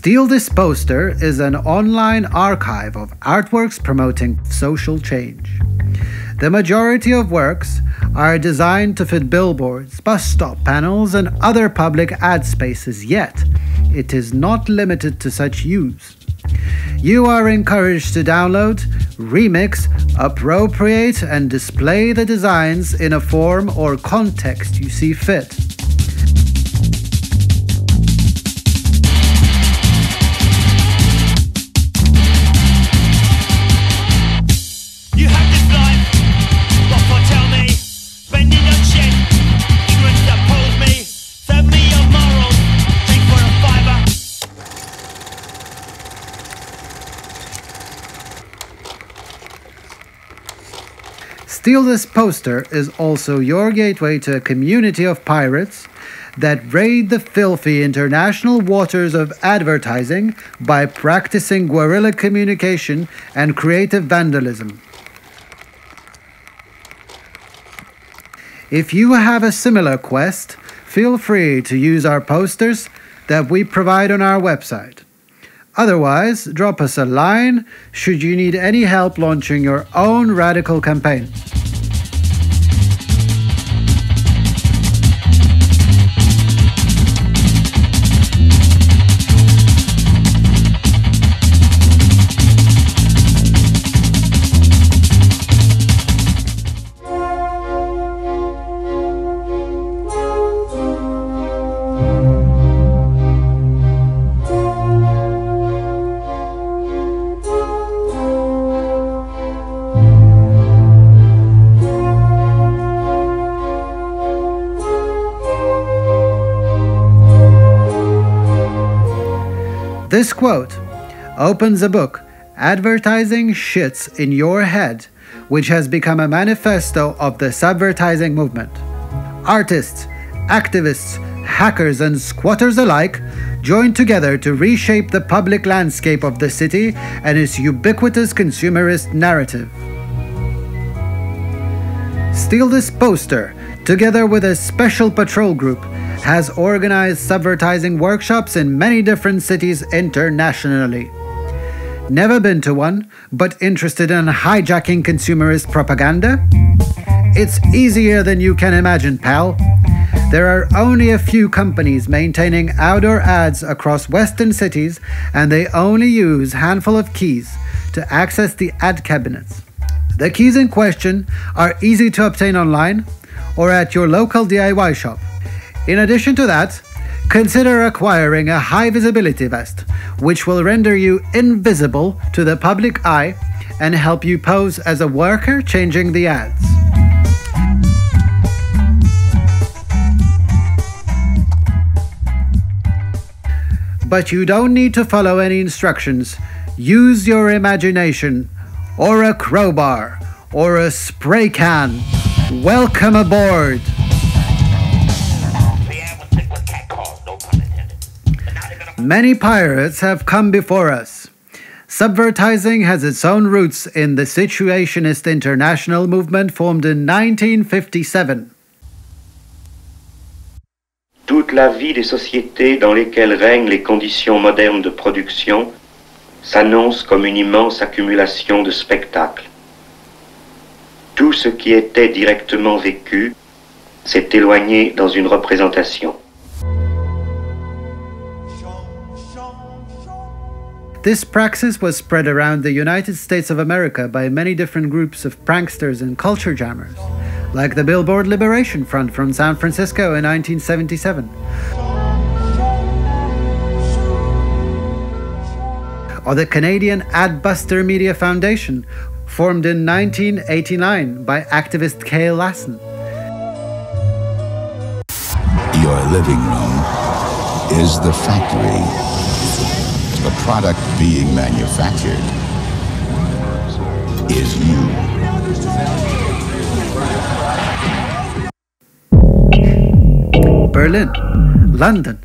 StealThisPoster is an online archive of artworks promoting social change. The majority of works are designed to fit billboards, bus stop panels, and other public ad spaces, yet it is not limited to such use. You are encouraged to download, remix, appropriate, and display the designs in a form or context you see fit. StealThisPoster is also your gateway to a community of pirates that raid the filthy international waters of advertising by practicing guerrilla communication and creative vandalism. If you have a similar quest, feel free to use our posters that we provide on our website. Otherwise, drop us a line should you need any help launching your own radical campaign. This quote opens a book, Advertising Shits in Your Head, which has become a manifesto of the subvertising movement. Artists, activists, hackers, and squatters alike join together to reshape the public landscape of the city and its ubiquitous consumerist narrative. StealThisPoster, together with a special patrol group, has organized subvertising workshops in many different cities internationally. Never been to one, but interested in hijacking consumerist propaganda? It's easier than you can imagine, pal. There are only a few companies maintaining outdoor ads across Western cities, and they only use a handful of keys to access the ad cabinets. The keys in question are easy to obtain online or at your local DIY shop. In addition to that, consider acquiring a high-visibility vest, which will render you invisible to the public eye and help you pose as a worker changing the ads. But you don't need to follow any instructions. Use your imagination, or a crowbar, or a spray can. Welcome aboard! Many pirates have come before us. Subvertising has its own roots in the Situationist International movement formed in 1957. Toute la vie des sociétés dans lesquelles règnent les conditions modernes de production s'annonce comme une immense accumulation de spectacles. Tout ce qui était directement vécu s'est éloigné dans une représentation. This praxis was spread around the United States of America by many different groups of pranksters and culture jammers, like the Billboard Liberation Front from San Francisco in 1977, or the Canadian Adbuster Media Foundation, formed in 1989 by activist Kay Lassen. Your living room is the factory. The product being manufactured is you. Berlin, London,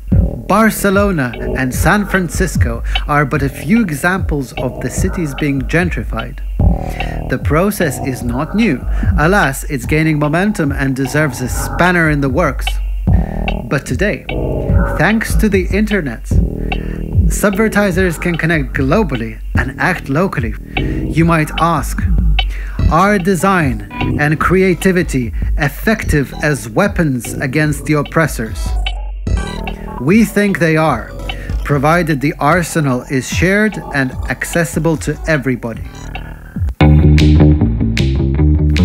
Barcelona, and San Francisco are but a few examples of the cities being gentrified. The process is not new. Alas, it's gaining momentum and deserves a spanner in the works. But today, thanks to the internet, Subvertisers can connect globally and act locally. You might ask, are design and creativity effective as weapons against the oppressors? We think they are, provided the arsenal is shared and accessible to everybody.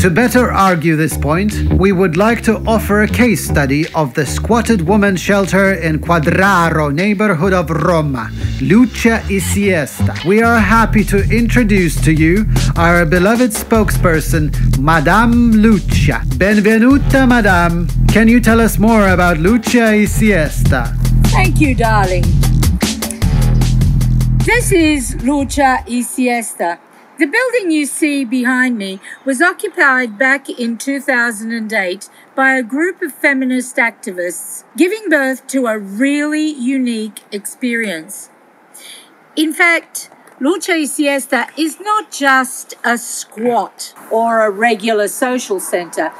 To better argue this point, we would like to offer a case study of the squatted woman shelter in Quadraro neighborhood of Roma, Lucha y Siesta. We are happy to introduce to you our beloved spokesperson, Madame Lucha. Benvenuta, Madame. Can you tell us more about Lucha y Siesta? Thank you, darling. This is Lucha y Siesta. The building you see behind me was occupied back in 2008 by a group of feminist activists, giving birth to a really unique experience. In fact, Lucha y Siesta is not just a squat or a regular social centre.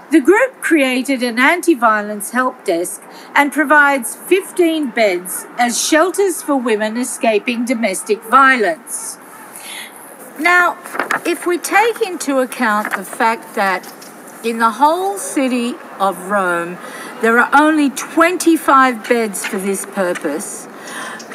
The group created an anti-violence help desk and provides 15 beds as shelters for women escaping domestic violence. Now, if we take into account the fact that in the whole city of Rome, there are only 25 beds for this purpose,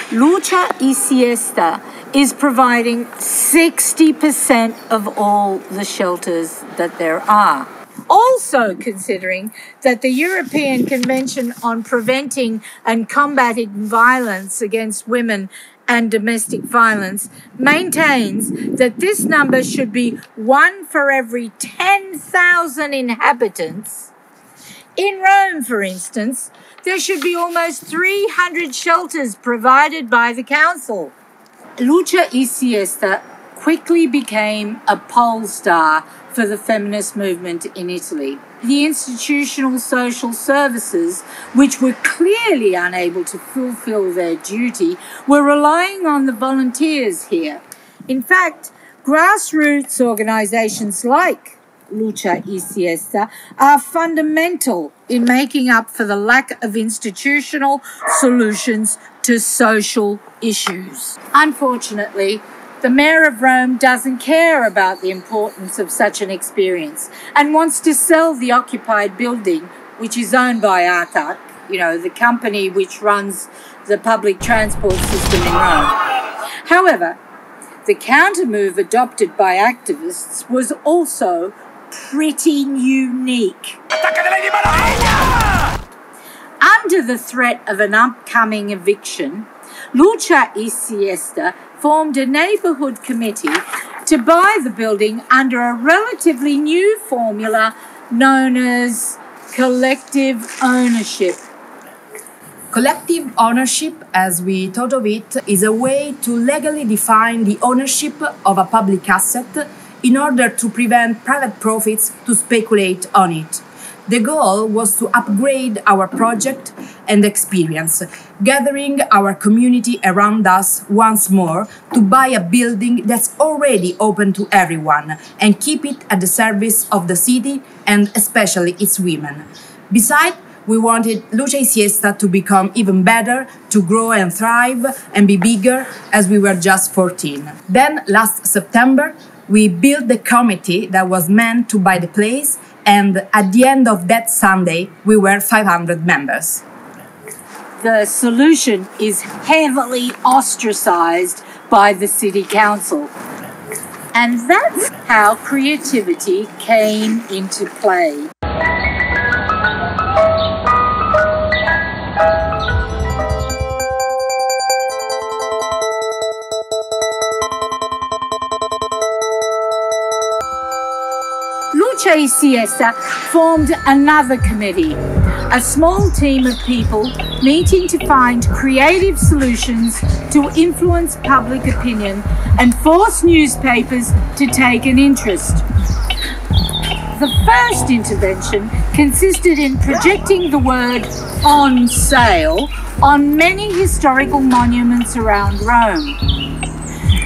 Lucha y Siesta is providing 60% of all the shelters that there are. Also considering that the European Convention on Preventing and Combating Violence against Women and Domestic Violence maintains that this number should be 1 for every 10,000 inhabitants. In Rome, for instance, there should be almost 300 shelters provided by the council. Lucha y Siesta quickly became a pole star for the feminist movement in Italy. The institutional social services, which were clearly unable to fulfill their duty, were relying on the volunteers here. In fact, grassroots organizations like Lucha y Siesta are fundamental in making up for the lack of institutional solutions to social issues. Unfortunately, the mayor of Rome doesn't care about the importance of such an experience and wants to sell the occupied building, which is owned by Artac, the company which runs the public transport system in Rome. However, the counter-move adopted by activists was also pretty unique. Under the threat of an upcoming eviction, Lucha y Siesta formed a neighbourhood committee to buy the building under a relatively new formula known as collective ownership. Collective ownership, as we thought of it, is a way to legally define the ownership of a public asset in order to prevent private profits to speculate on it. The goal was to upgrade our project and experience, gathering our community around us once more to buy a building that's already open to everyone and keep it at the service of the city and especially its women. Besides, we wanted Lucha y Siesta to become even better, to grow and thrive and be bigger as we were just 14. Then, last September, we built the committee that was meant to buy the place, and at the end of that Sunday, we were 500 members. The solution is heavily ostracized by the city council. And that's how creativity came into play. Lucha y Siesta formed another committee, a small team of people meeting to find creative solutions to influence public opinion and force newspapers to take an interest. The first intervention consisted in projecting the word "on sale" on many historical monuments around Rome.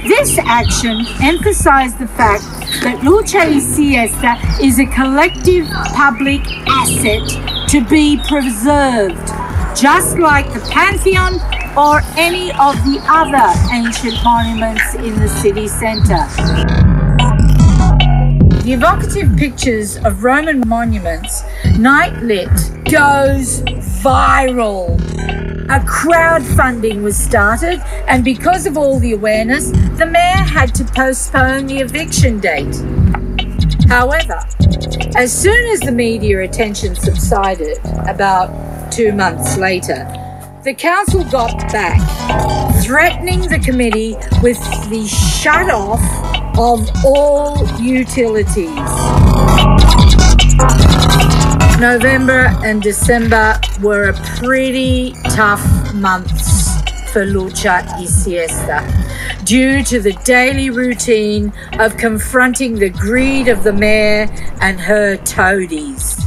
This action emphasized the fact that Lucha y Siesta is a collective public asset to be preserved, just like the Pantheon or any of the other ancient monuments in the city centre. The evocative pictures of Roman monuments, night lit, goes viral. A crowdfunding was started, and because of all the awareness, the mayor had to postpone the eviction date. However, as soon as the media attention subsided, about 2 months later, the council got back, threatening the committee with the shut-off of all utilities. November and December were pretty tough months for Lucha y Siesta, due to the daily routine of confronting the greed of the mayor and her toadies.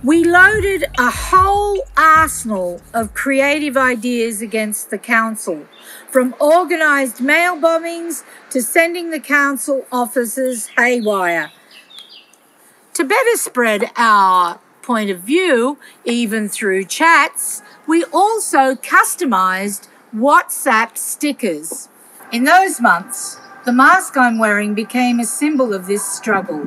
We loaded a whole arsenal of creative ideas against the council, from organised mail bombings to sending the council offices haywire. To better spread our point of view, even through chats, we also customised WhatsApp stickers. In those months, the mask I'm wearing became a symbol of this struggle,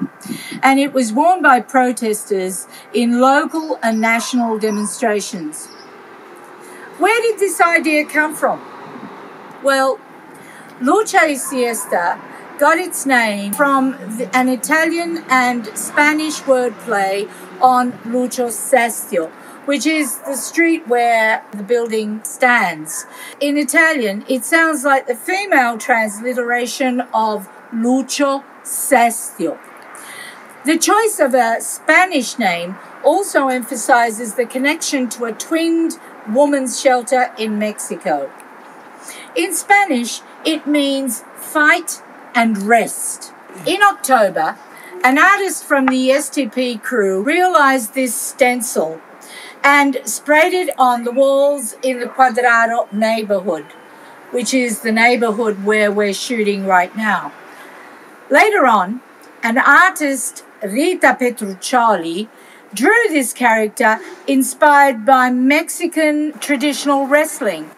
and it was worn by protesters in local and national demonstrations. Where did this idea come from? Well, Lucha y Siesta got its name from an Italian and Spanish wordplay on Lucha y Siesta, which is the street where the building stands. In Italian, it sounds like the female transliteration of Lucha y Siesta. The choice of a Spanish name also emphasizes the connection to a twinned woman's shelter in Mexico. In Spanish, it means fight and rest. In October, an artist from the STP crew realized this stencil and sprayed it on the walls in the Quadrado neighborhood, which is the neighborhood where we're shooting right now. Later on, an artist, Rita Petruccioli, drew this character inspired by Mexican traditional wrestling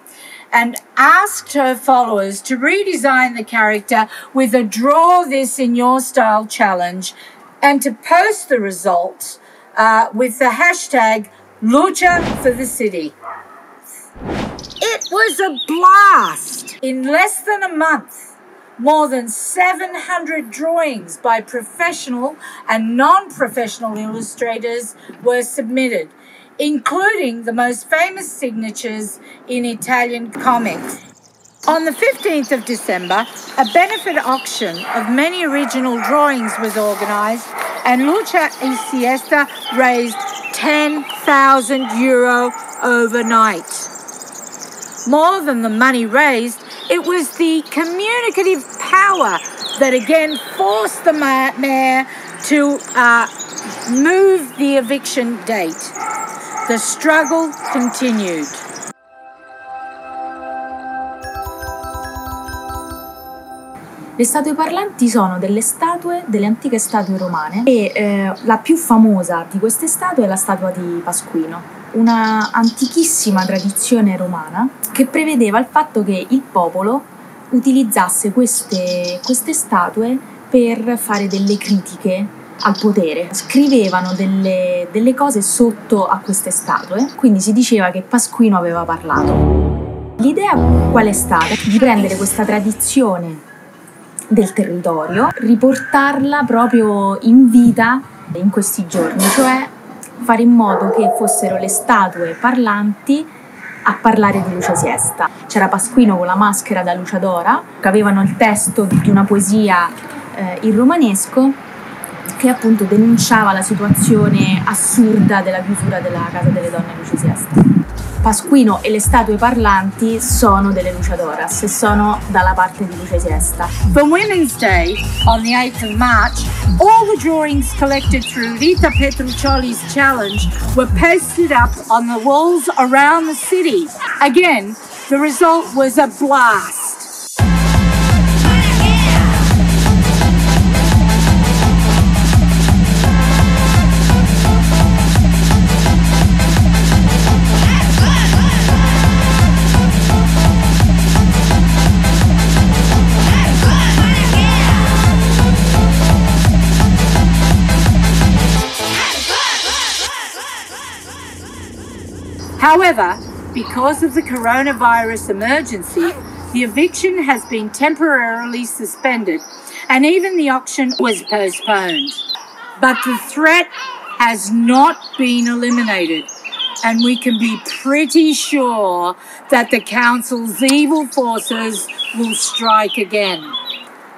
and asked her followers to redesign the character with a Draw This in Your Style challenge and to post the results with the hashtag Lucha for the City. It was a blast! In less than a month, more than 700 drawings by professional and non-professional illustrators were submitted, including the most famous signatures in Italian comics. On the 15th of December, a benefit auction of many original drawings was organised, and Lucha y Siesta raised €10,000 overnight. More than the money raised, it was the communicative power that again forced the mayor to move the eviction date. The struggle continued. Le statue parlanti sono delle antiche statue romane e la più famosa di queste statue è la statua di Pasquino, una antichissima tradizione romana che prevedeva il fatto che il popolo utilizzasse queste statue per fare delle critiche al potere. Scrivevano delle cose sotto a queste statue, quindi si diceva che Pasquino aveva parlato. L'idea qual è stata? Di prendere questa tradizione del territorio, riportarla proprio in vita in questi giorni, cioè fare in modo che fossero le statue parlanti a parlare di Lucha y Siesta. C'era Pasquino con la maschera da luciadora, che avevano il testo di una poesia in romanesco che appunto denunciava la situazione assurda della chiusura della Casa delle Donne Lucha y Siesta. Pasquino e le statue parlanti sono delle luciadoras e sono dalla parte di Lucha y Siesta. For Women's Day, on the 8th of March, all the drawings collected through Rita Petruccioli's challenge were pasted up on the walls around the city. Again, the result was a blast. However, because of the coronavirus emergency, the eviction has been temporarily suspended and even the auction was postponed. But the threat has not been eliminated, and we can be pretty sure that the council's evil forces will strike again.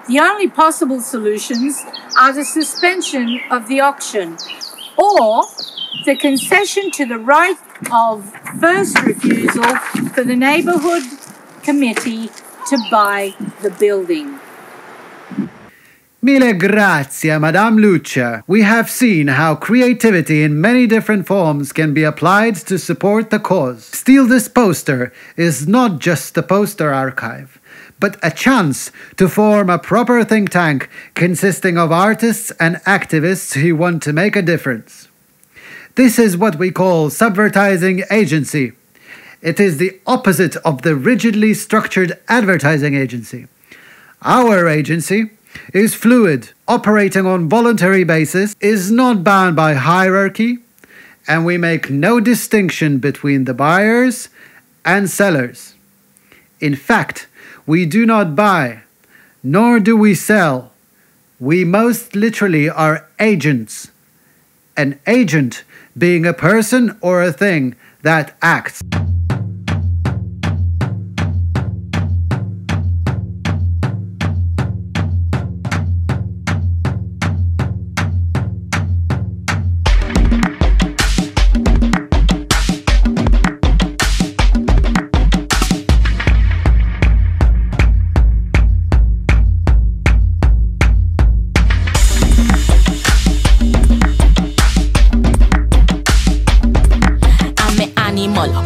The only possible solutions are the suspension of the auction or the concession to the right of first refusal for the neighbourhood committee to buy the building. Mille grazie, Madame Lucha. We have seen how creativity in many different forms can be applied to support the cause. StealThisPoster is not just a poster archive, but a chance to form a proper think tank consisting of artists and activists who want to make a difference. This is what we call subvertising agency. It is the opposite of the rigidly structured advertising agency. Our agency is fluid, operating on voluntary basis, is not bound by hierarchy, and we make no distinction between the buyers and sellers. In fact, we do not buy, nor do we sell. We most literally are agents. An agent being a person or a thing that acts.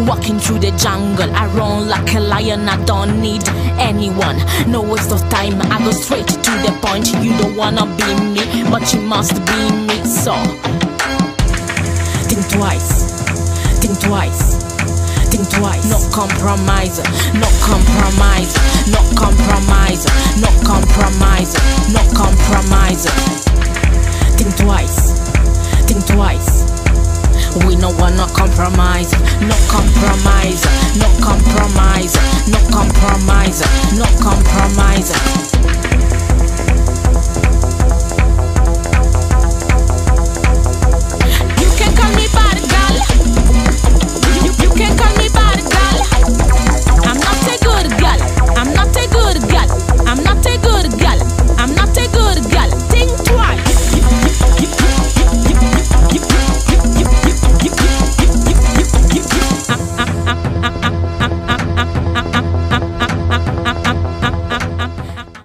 Walking through the jungle, I run like a lion, I don't need anyone. No waste of time, I go straight to the point. You don't wanna be me, but you must be me. So think twice, think twice, think twice. No compromise, no compromise, no compromise, no compromise, no compromise. Think twice, think twice. We no wanna compromise, no compromise, no compromise, no compromise, no compromise.